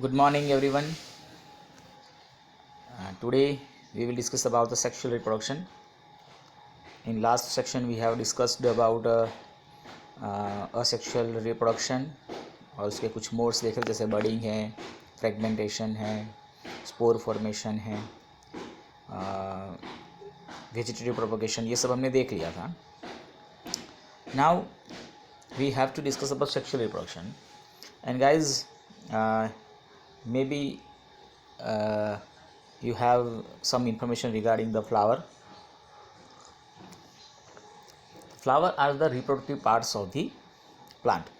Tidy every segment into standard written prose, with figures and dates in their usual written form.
Good morning, everyone. Today we will discuss about the sexual reproduction. In last section, we have discussed about asexual reproduction और उसके कुछ modes देखे जैसे budding है, fragmentation है, spore formation है, vegetative propagation, ये सब हमने देख लिया था. Now we have to discuss about sexual reproduction and guys maybe you have some information regarding the flower. Flower are the reproductive parts of the plant.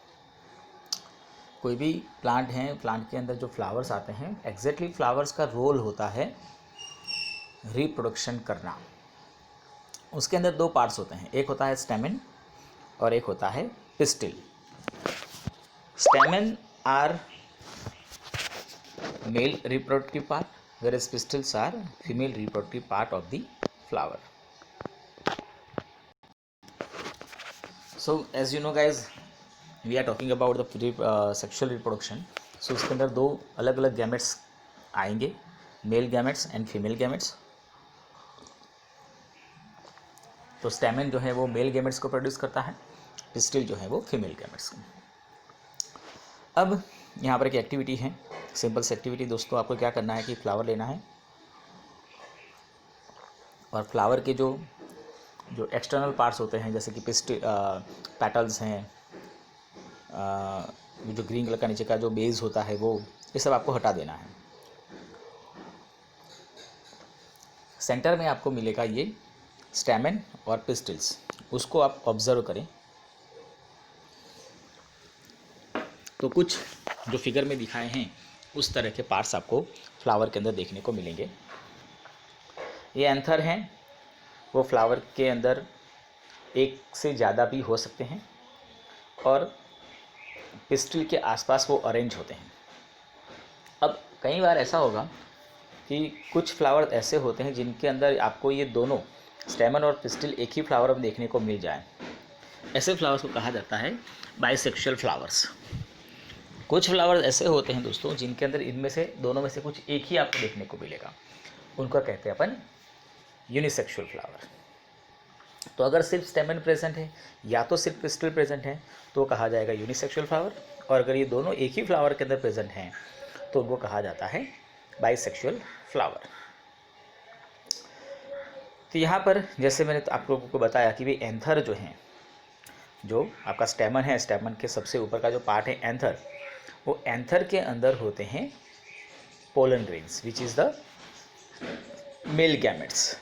कोई भी प्लांट है, प्लांट के अंदर जो फ्लावर्स आते हैं, एग्जैक्टली फ्लावर्स का role होता है रिप्रोडक्शन करना. उसके अंदर दो पार्ट्स होते हैं, एक होता है स्टेमन और एक होता है pistil. Stamen are male reproductive part, whereas pistils are female reproductive part of the flower. So as you know guys, we are talking about the sexual reproduction. So उसके अंदर दो अलग अलग गैमेट्स आएंगे, male gametes and female gametes. तो स्टेमन जो है वो मेल गैमेट्स को प्रोड्यूस करता है, पिस्टिल जो है वो फीमेल गैमेट्स को. अब यहाँ पर एक एक्टिविटी है, सिंपल सी एक्टिविटी. दोस्तों आपको क्या करना है कि फ्लावर लेना है और फ्लावर के जो एक्सटर्नल पार्ट्स होते हैं जैसे कि पेटल्स हैं, जो ग्रीन कलर का नीचे का जो बेस होता है वो, ये सब आपको हटा देना है. सेंटर में आपको मिलेगा ये स्टेमन और पिस्टिल्स, उसको आप ऑब्जर्व करें. तो कुछ जो फिगर में दिखाए हैं उस तरह के पार्ट्स आपको फ्लावर के अंदर देखने को मिलेंगे. ये एंथर हैं, वो फ्लावर के अंदर एक से ज़्यादा भी हो सकते हैं और पिस्टिल के आसपास वो अरेंज होते हैं. अब कई बार ऐसा होगा कि कुछ फ्लावर ऐसे होते हैं जिनके अंदर आपको ये दोनों स्टेमन और पिस्टिल एक ही फ्लावर में देखने को मिल जाए. ऐसे फ्लावर्स को कहा जाता है बाइसेक्सुअल फ्लावर्स. कुछ फ्लावर्स ऐसे होते हैं दोस्तों जिनके अंदर इनमें से दोनों में से कुछ एक ही आपको देखने को मिलेगा, उनको कहते हैं अपन यूनिसेक्सुअल फ्लावर. तो अगर सिर्फ स्टेमन प्रेजेंट है या तो सिर्फ पिस्टिल प्रेजेंट है तो कहा जाएगा यूनिसेक्सुअल फ्लावर, और अगर ये दोनों एक ही फ्लावर के अंदर प्रेजेंट हैं तो उनको कहा जाता है बाइसेक्सुअल फ्लावर. तो यहाँ पर जैसे मैंने आप लोगों को बताया कि भी एंथर जो हैं, जो आपका स्टेमन है, स्टेमन के सबसे ऊपर का जो पार्ट है एंथर, वो एंथर के अंदर होते हैं pollen grains which is the male gametes.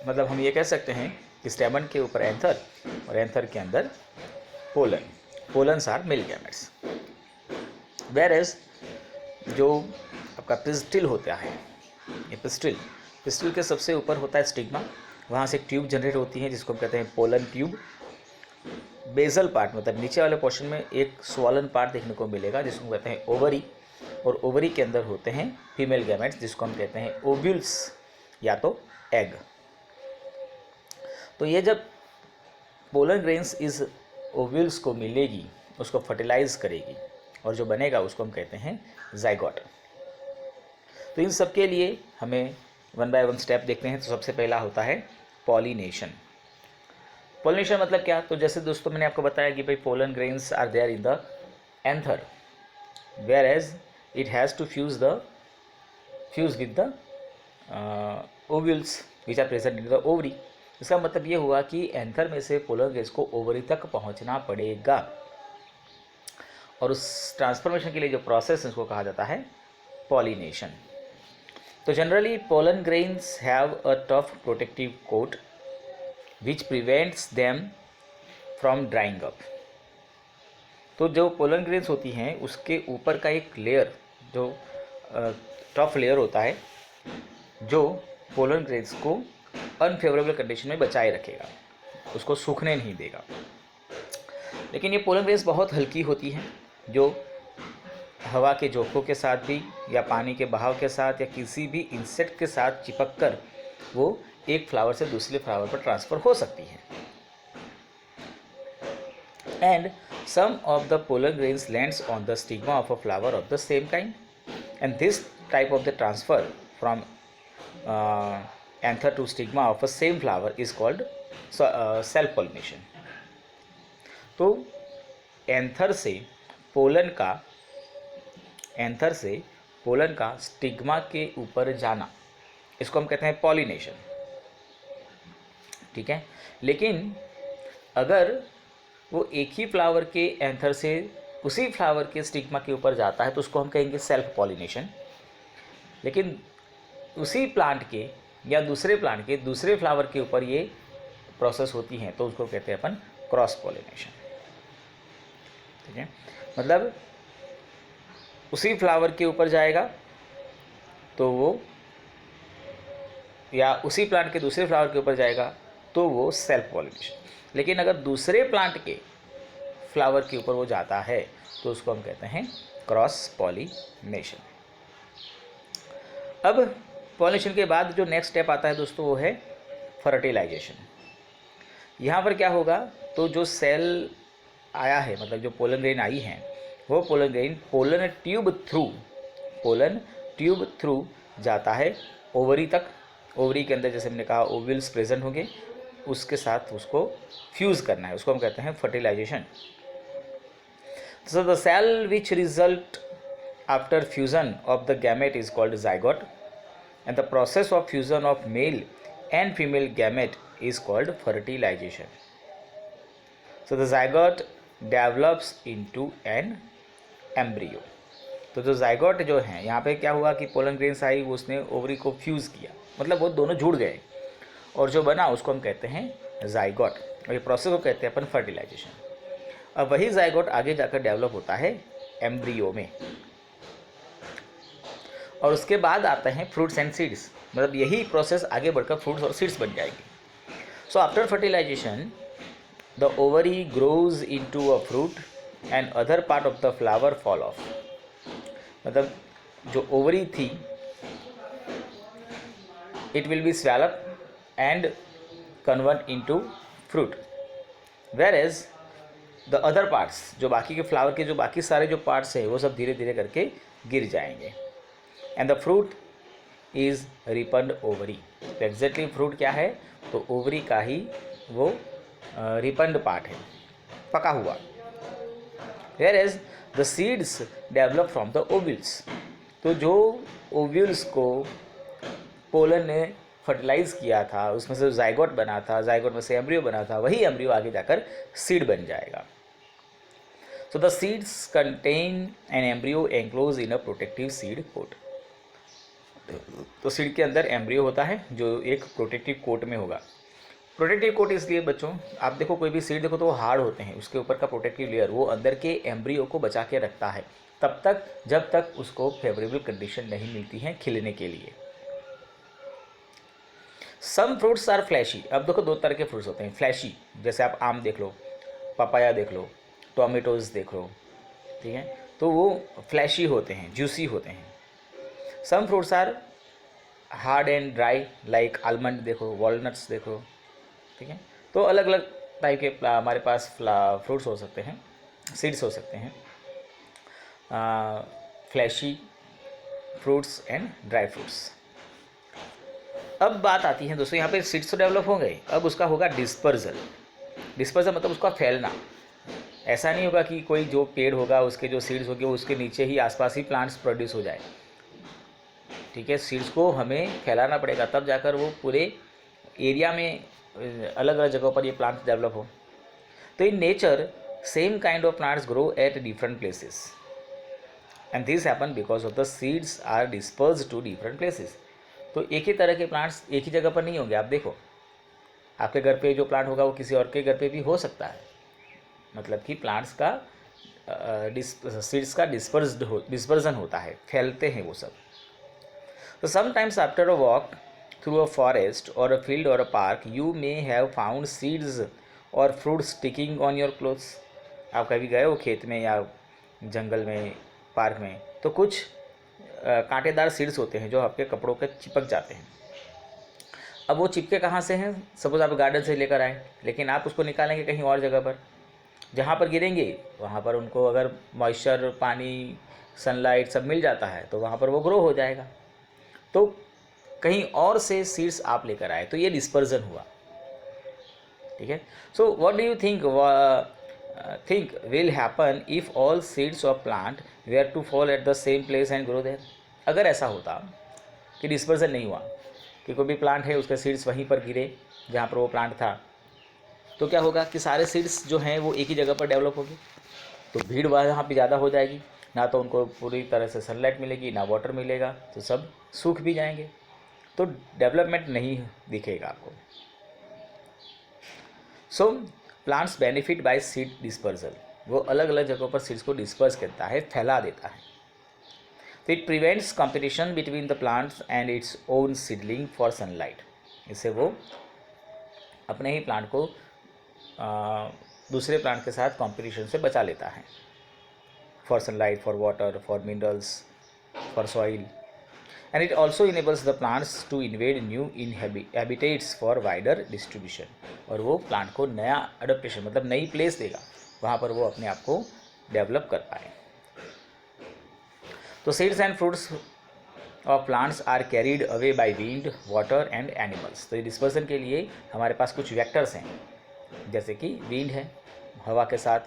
मतलब हम ये कह सकते हैं कि स्टेमन के ऊपर एंथर और एंथर के अंदर pollens are male gametes. Whereas जो आपका पिस्टिल होता है, ये पिस्टिल के सबसे ऊपर होता है स्टिग्मा, वहाँ से एक ट्यूब जनरेट होती है जिसको हम कहते हैं पोलन ट्यूब. बेजल पार्ट मतलब नीचे वाले पोर्शन में एक स्वॉलन पार्ट देखने को मिलेगा जिसको कहते हैं ओवरी, और ओवरी के अंदर होते हैं फीमेल गैमेट्स जिसको हम कहते हैं ओव्यूल्स या तो एग. तो ये जब पोलन ग्रेन्स इस ओव्यूल्स को मिलेगी, उसको फर्टिलाइज करेगी और जो बनेगा उसको हम कहते हैं जाइगोट. तो इन सब के लिए हमें वन बाय वन स्टेप देखते हैं. तो सबसे पहला होता है पॉलिनेशन. पॉलिनेशन मतलब क्या? तो जैसे दोस्तों मैंने आपको बताया कि भाई pollen grains are there in the anther, whereas it has to fuse with the ovules which are present in the ovary. इसका मतलब ये हुआ कि एंथर में से पोलन ग्रेन्स को ओवरी तक पहुंचना पड़ेगा, और उस ट्रांसफॉर्मेशन के लिए जो प्रोसेस है उसको कहा जाता है पॉलिनेशन. तो generally pollen grains have a tough protective coat which prevents them from drying up. तो जो पोलन ग्रेन्स होती हैं उसके ऊपर का एक लेयर जो टफ लेयर होता है जो पोलन ग्रेन्स को अनफेवरेबल कंडीशन में बचाए रखेगा, उसको सूखने नहीं देगा. लेकिन ये पोलन ग्रेन्स बहुत हल्की होती हैं जो हवा के झोंकों के साथ भी या पानी के बहाव के साथ या किसी भी इंसेक्ट के साथ चिपक कर वो एक फ्लावर से दूसरे फ्लावर पर ट्रांसफ़र हो सकती है. and some of the pollen grains lands on the stigma of a flower of the same kind, and this type of the transfer from anther to stigma of a same flower is called self pollination. तो anther से pollen का stigma के ऊपर जाना, इसको हम कहते हैं पॉलिनेशन, ठीक है। लेकिन अगर वो एक ही फ्लावर के एंथर से उसी फ्लावर के स्टिग्मा के ऊपर जाता है तो उसको हम कहेंगे सेल्फ पॉलिनेशन। लेकिन उसी प्लांट के या दूसरे प्लांट के दूसरे फ्लावर के ऊपर ये प्रोसेस होती है तो उसको कहते हैं अपन क्रॉस पॉलिनेशन, ठीक है। मतलब उसी फ्लावर के ऊपर जाएगा तो वो, या उसी प्लांट के दूसरे फ्लावर के ऊपर जाएगा तो वो सेल्फ पॉलिनेशन। लेकिन अगर दूसरे प्लांट के फ्लावर के ऊपर वो जाता है तो उसको हम कहते हैं क्रॉस पॉलिनेशन। अब पॉलिनेशन के बाद जो नेक्स्ट स्टेप आता है दोस्तों वो है फर्टिलाइजेशन। यहाँ पर क्या होगा, तो जो सेल आया है, मतलब जो पोलन ग्रेन आई हैं, वो pollen grain pollen tube through जाता है ओवरी तक। ओवरी के अंदर जैसे हमने कहा ओव्यूल्स प्रेजेंट होंगे, उसके साथ उसको फ्यूज़ करना है, उसको हम कहते हैं fertilisation. So the cell which result after fusion of the gamete is called zygote, and the process of fusion of male and female gamete is called fertilization. So the zygote develops into an embryo. तो जो zygote जो है, यहाँ पे क्या हुआ कि pollen grains आई, वो उसने ओवरी को फ्यूज़ किया, मतलब वो दोनों जुड़ गए और जो बना उसको हम कहते हैं zygote, और ये प्रोसेस को कहते हैं अपन फर्टिलाइजेशन। अब वही zygote आगे जाकर डेवलप होता है एम्ब्रियो में, और उसके बाद आते हैं फ्रूट्स एंड सीड्स, मतलब यही प्रोसेस आगे बढ़कर फ्रूट्स और सीड्स बन जाएगी। So after fertilization the ovary grows into a fruit and other part of the flower fall off. मतलब जो ओवरी थी it will be swell up and convert into fruit, whereas the other parts, जो बाकी के flower के जो बाकी सारे जो पार्ट्स हैं वो सब धीरे धीरे करके गिर जाएंगे। And the fruit is ripened ovary. तो एग्जैक्टली फ्रूट क्या है, तो ओवरी का ही वो रिपन्ड पार्ट है, पका हुआ। Whereas the seeds develop from the ovules. तो जो ओव्यूल्स को पोलन ने फर्टिलाइज किया था, उसमें से zygote बना था, zygote में से एम्ब्रियो बना था, वही एम्ब्रियो आगे जाकर सीड बन जाएगा। So the seeds contain an embryo enclose in a protective seed coat. तो सीड के अंदर एम्ब्रियो होता है जो एक प्रोटेक्टिव कोट में होगा। प्रोटेक्टिव कोट इसलिए बच्चों, आप देखो कोई भी सीड देखो तो वो हार्ड होते हैं, उसके ऊपर का प्रोटेक्टिव लेयर वो अंदर के एम्ब्रियो को बचा के रखता है तब तक जब तक उसको फेवरेबल कंडीशन नहीं मिलती है खिलने के लिए। Some fruits are fleshy. अब देखो दो तरह के फ्रूट्स होते हैं फ्लैशी, जैसे आप आम देख लो, पपाया देख लो, टोमेटोज़ देख लो, ठीक है, तो वो फ्लैशी होते हैं, जूसी होते हैं। Some fruits are hard and dry, like almond देखो, वॉलनट्स देखो, ठीक है। तो अलग अलग टाइप के हमारे पास फ्रूट्स हो सकते हैं, सीड्स हो सकते हैं, fleshy fruits and dry fruits. अब बात आती है दोस्तों, यहाँ पे सीड्स तो डेवलप हो गए, अब उसका होगा डिस्पर्जल। डिस्पर्जल मतलब उसका फैलना। ऐसा नहीं होगा कि कोई जो पेड़ होगा उसके जो सीड्स होंगे उसके नीचे ही आसपास ही प्लांट्स प्रोड्यूस हो जाए, ठीक है। सीड्स को हमें फैलाना पड़ेगा तब जाकर वो पूरे एरिया में अलग अलग जगहों पर ये प्लांट्स डेवलप हो। तो in nature same kind of plants grow at different places and this happen because of the seeds are dispersed to different places. तो एक ही तरह के प्लांट्स एक ही जगह पर नहीं होंगे। आप देखो आपके घर पे जो प्लांट होगा वो किसी और के घर पे भी हो सकता है, मतलब कि प्लांट्स का सीड्स का डिस्पर्जन होता है, फैलते हैं वो सब। तो sometimes after a walk through a forest और अ फील्ड और a park you may have found seeds और fruit sticking on your clothes. आप कभी गए हो खेत में या जंगल में, पार्क में, तो कुछ कांटेदार सीड्स होते हैं जो आपके कपड़ों के चिपक जाते हैं। अब वो चिपके कहाँ से हैं, सपोज आप गार्डन से लेकर आए लेकिन आप उसको निकालेंगे कहीं और जगह पर, जहाँ पर गिरेंगे वहाँ पर उनको अगर मॉइस्चर, पानी, सनलाइट सब मिल जाता है तो वहाँ पर वो ग्रो हो जाएगा। तो कहीं और से सीड्स आप लेकर आए तो ये डिस्पर्जन हुआ। ठीक है। So what do you think will happen if all seeds of plant were to fall at the same place and grow there. अगर ऐसा होता कि डिस्पर्जन नहीं हुआ, कि कोई भी प्लांट है उसके सीड्स वहीं पर गिरे जहाँ पर वो प्लांट था, तो क्या होगा कि सारे सीड्स जो हैं वो एक ही जगह पर डेवलप होंगे, तो भीड़ वहाँ पे ज़्यादा हो जाएगी, ना तो उनको पूरी तरह से सनलाइट मिलेगी, ना वाटर मिलेगा, तो सब सूख भी जाएंगे, तो डेवलपमेंट नहीं दिखेगा आपको। So plants benefit by seed dispersal, वो अलग अलग जगहों पर सीड्स को डिस्पर्स करता है, फैला देता है। तो it prevents competition between the plants and its own seedling for sunlight. इससे वो अपने ही प्लांट को दूसरे प्लांट के साथ कंपटीशन से बचा लेता है, for sunlight, for water, for minerals, for soil. And it also enables the plants to invade new in habitats for wider distribution. और वो प्लांट को नया अडोप्टेशन मतलब नई प्लेस देगा, वहाँ पर वो अपने आप को डेवलप कर पाए। तो seeds and fruits of plants are carried away by wind, water and animals. तो ये डिस्पर्सन के लिए हमारे पास कुछ वेक्टर्स हैं, जैसे कि विंड है, हवा के साथ,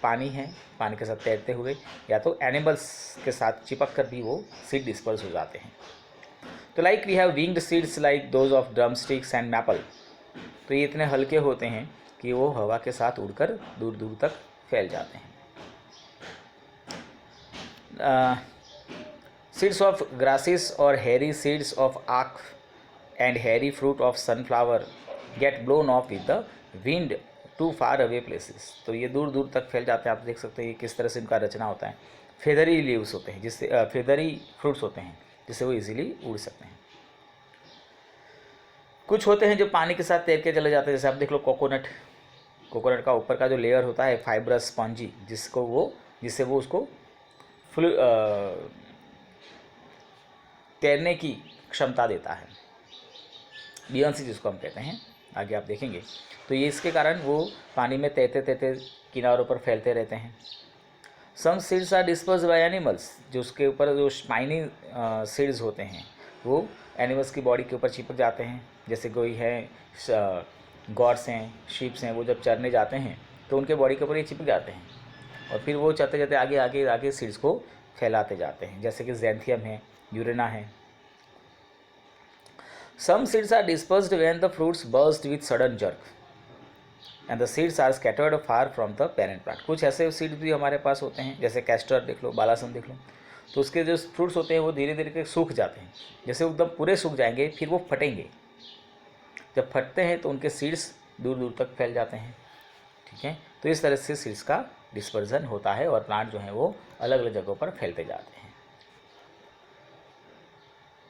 पानी है, पानी के साथ तैरते हुए, या तो एनिमल्स के साथ चिपक कर भी वो सीड डिस्पर्स हो जाते हैं। तो like we have winged seeds like those of drumsticks and maple. तो ये इतने हल्के होते हैं कि वो हवा के साथ उड़कर दूर दूर तक फैल जाते हैं। सीड्स ऑफ ग्रासेस और hairy seeds of aak and hairy fruit of sunflower get blown off with the wind to far away places. तो ये दूर दूर तक फैल जाते हैं। आप देख सकते हैं ये किस तरह से इनका रचना होता है। फेदरी लीव्स होते हैं, जिससे फेदरी फ्रूट्स होते हैं, जिससे वो इजीली उड़ सकते हैं। कुछ होते हैं जो पानी के साथ तैर के चले जाते हैं, जैसे आप देख लो कोकोनट का ऊपर का जो लेयर होता है फाइब्रस स्पॉन्जी, जिससे वो उसको तैरने की क्षमता देता है, बियॉन्सी जिसको हम कहते हैं, आगे आप देखेंगे। तो ये इसके कारण वो पानी में तैरते तैरते किनारों पर फैलते रहते हैं। Some seeds are disperse by animals, जो उसके ऊपर जो स्पाइनी सीड्स होते हैं वो एनिमल्स की बॉडी के ऊपर चिपक जाते हैं। जैसे कोई है गॉड्स हैं, शीप्स हैं, वो जब चरने जाते हैं तो उनके बॉडी के ऊपर ये चिपक जाते हैं और फिर वो चलते चलते आगे आगे आगे सीड्स को फैलाते जाते हैं, जैसे कि ज़ैंथियम है, यूरेना है। Some seeds are dispersed when the fruits burst with sudden jerk and the seeds are scattered far from the parent plant। कुछ ऐसे सीड्स भी हमारे पास होते हैं, जैसे कैस्टर देख लो, बालासम देख लो, तो उसके जो फ्रूट्स होते हैं वो धीरे धीरे सूख जाते हैं। जैसे वो एकदम पूरे सूख जाएंगे फिर वो फटेंगे, जब फटते हैं तो उनके सीड्स दूर दूर तक फैल जाते हैं। ठीक है, तो इस तरह से सीड्स का डिस्पर्जन होता है और प्लांट जो है वो अलग अलग जगहों पर फैलते जाते हैं।